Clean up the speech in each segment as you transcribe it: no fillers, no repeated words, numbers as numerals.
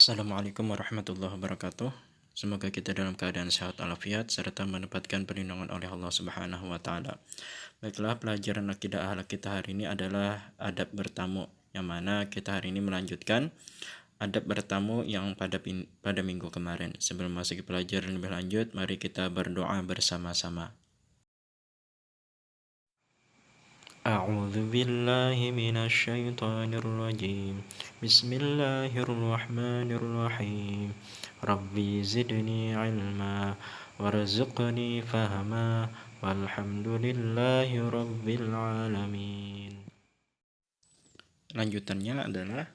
Assalamualaikum warahmatullahi wabarakatuh. Semoga kita dalam keadaan sehat walafiat serta mendapatkan perlindungan oleh Allah Subhanahu wa taala. Baiklah, pelajaran akidah akhlak kita hari ini adalah adab bertamu, yang mana kita hari ini melanjutkan adab bertamu yang pada minggu kemarin. Sebelum masuk ke pelajaran lebih lanjut, mari kita berdoa bersama-sama. أعوذ بالله من الشيطان الرجيم بسم الله الرحمن الرحيم ربي زدني علما وارزقني فهما والحمد لله رب العالمين. Lanjutannya adalah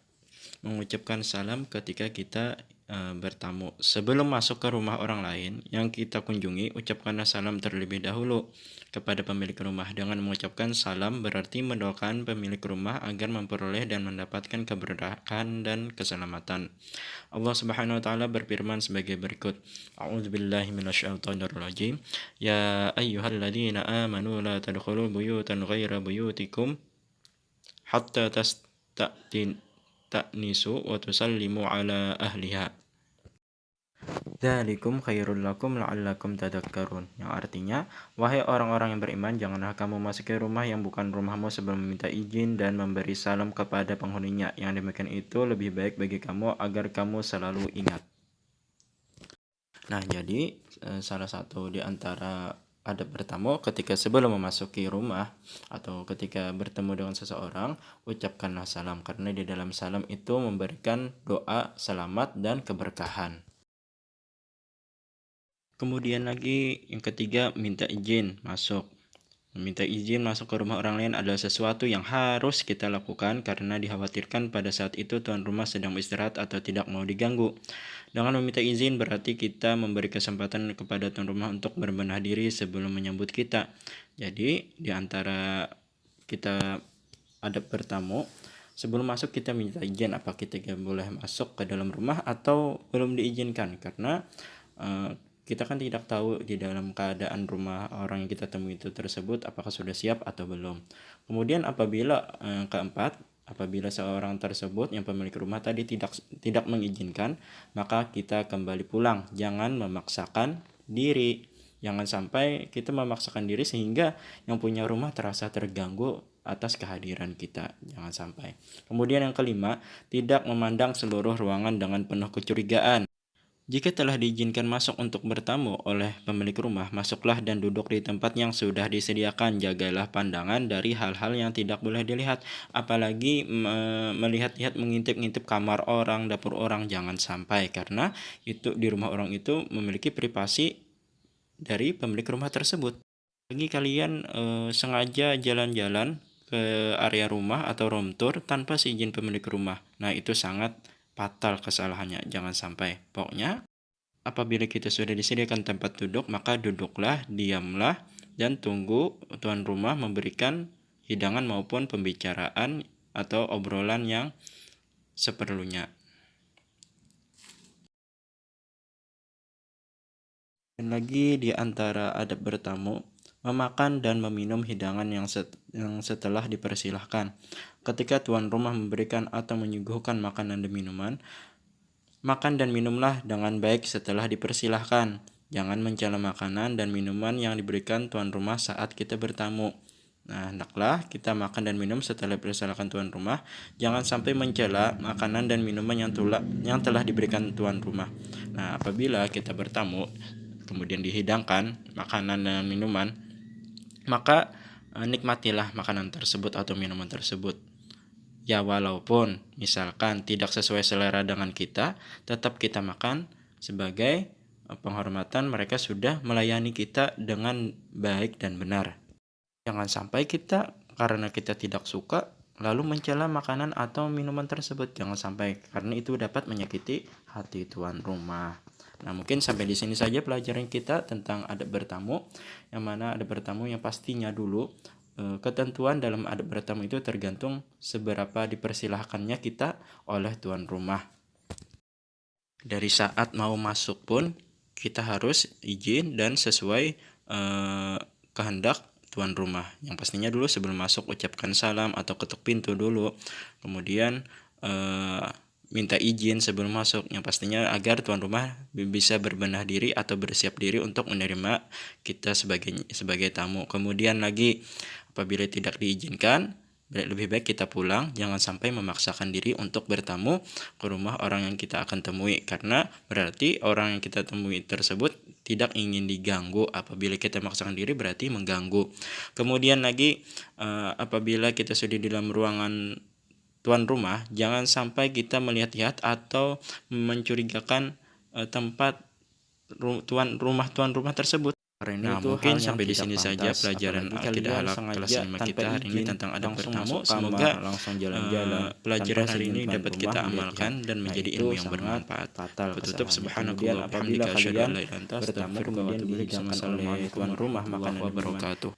mengucapkan salam ketika kita bertamu. Sebelum masuk ke rumah orang lain yang kita kunjungi, ucapkanlah salam terlebih dahulu kepada pemilik rumah. Dengan mengucapkan salam berarti mendoakan pemilik rumah agar memperoleh dan mendapatkan keberkahan dan keselamatan. Allah Subhanahu wa taala berfirman sebagai berikut. A'udzubillahi minasyaitonirrajim. Ya ayyuhalladzina amanu la tadkhulu buyutan ghaira buyutikum hatta ta'nisu wa tusallimu ala ahliha. Dzalikum khairul lakum la'allakum tadhakkarun. Yang artinya, wahai orang-orang yang beriman, janganlah kamu masuk ke rumah yang bukan rumahmu sebelum meminta izin dan memberi salam kepada penghuninya. Yang demikian itu lebih baik bagi kamu agar kamu selalu ingat. Nah, jadi salah satu di antara adab bertamu ketika sebelum memasuki rumah atau ketika bertemu dengan seseorang, ucapkanlah salam, karena di dalam salam itu memberikan doa selamat dan keberkahan. Kemudian lagi yang ketiga, minta izin masuk. Meminta izin masuk ke rumah orang lain adalah sesuatu yang harus kita lakukan karena dikhawatirkan pada saat itu tuan rumah sedang beristirahat atau tidak mau diganggu. Dengan meminta izin berarti kita memberi kesempatan kepada tuan rumah untuk berbenah diri sebelum menyambut kita. Jadi di antara kita adab bertamu, sebelum masuk kita minta izin apa kita boleh masuk ke dalam rumah atau belum diizinkan, karena kita kan tidak tahu di dalam keadaan rumah orang yang kita temui itu tersebut apakah sudah siap atau belum. Kemudian apabila keempat, apabila seorang tersebut yang pemilik rumah tadi tidak mengizinkan, maka kita kembali pulang. Jangan memaksakan diri. Jangan sampai kita memaksakan diri sehingga yang punya rumah terasa terganggu atas kehadiran kita. Jangan sampai. Kemudian yang kelima, tidak memandang seluruh ruangan dengan penuh kecurigaan. Jika telah diizinkan masuk untuk bertamu oleh pemilik rumah, masuklah dan duduk di tempat yang sudah disediakan. Jagalah pandangan dari hal-hal yang tidak boleh dilihat, apalagi melihat-lihat, mengintip-ngintip kamar orang, dapur orang, jangan sampai, karena itu di rumah orang itu memiliki privasi dari pemilik rumah tersebut. Bagi kalian sengaja jalan-jalan ke area rumah atau room tour tanpa seizin pemilik rumah, nah itu sangat fatal kesalahannya. Jangan sampai. Pokoknya apabila kita sudah disediakan tempat duduk, maka duduklah, diamlah, dan tunggu tuan rumah memberikan hidangan maupun pembicaraan atau obrolan yang seperlunya. Dan lagi di antara adab bertamu, memakan dan meminum hidangan yang setelah dipersilahkan. Ketika tuan rumah memberikan atau menyuguhkan makanan dan minuman, makan dan minumlah dengan baik setelah dipersilahkan. Jangan mencela makanan dan minuman yang diberikan tuan rumah saat kita bertamu. Nah, hendaklah kita makan dan minum setelah dipersilahkan tuan rumah. Jangan sampai mencela makanan dan minuman yang telah diberikan tuan rumah. Nah, apabila kita bertamu kemudian dihidangkan makanan dan minuman, maka nikmatilah makanan tersebut atau minuman tersebut. Ya, walaupun misalkan tidak sesuai selera dengan kita, tetap kita makan sebagai penghormatan mereka sudah melayani kita dengan baik dan benar. Jangan sampai kita karena kita tidak suka lalu mencela makanan atau minuman tersebut. Jangan sampai, karena itu dapat menyakiti hati tuan rumah. Nah, mungkin sampai di sini saja pelajaran kita tentang adab bertamu, yang mana adab bertamu yang pastinya dulu ketentuan dalam adab bertamu itu tergantung seberapa dipersilahkannya kita oleh tuan rumah. Dari saat mau masuk pun kita harus izin dan sesuai kehendak tuan rumah. Yang pastinya dulu sebelum masuk ucapkan salam atau ketuk pintu dulu. Kemudian minta izin sebelum masuk, yang pastinya agar tuan rumah bisa berbenah diri atau bersiap diri untuk menerima kita sebagai tamu. Kemudian lagi, apabila tidak diizinkan, lebih baik kita pulang, jangan sampai memaksakan diri untuk bertamu ke rumah orang yang kita akan temui, karena berarti orang yang kita temui tersebut tidak ingin diganggu. Apabila kita memaksakan diri berarti mengganggu. Kemudian lagi, apabila kita sudah di dalam ruangan tuan rumah, jangan sampai kita melihat-lihat atau mencurigakan tempat tuan rumah tersebut. Nah, mungkin sampai di sini saja pelajaran Al-Qidah Halak kelas 5 kita hari ini tentang adab bertamu. Semoga pelajaran hari ini dapat kita amalkan dan menjadi ilmu yang bermanfaat. Tutup, subhanakallah wa bihamdika asyhadu an la ilaha illa anta astaghfiruka wa atubu ilaik. Assalamualaikum warahmatullahi wabarakatuh.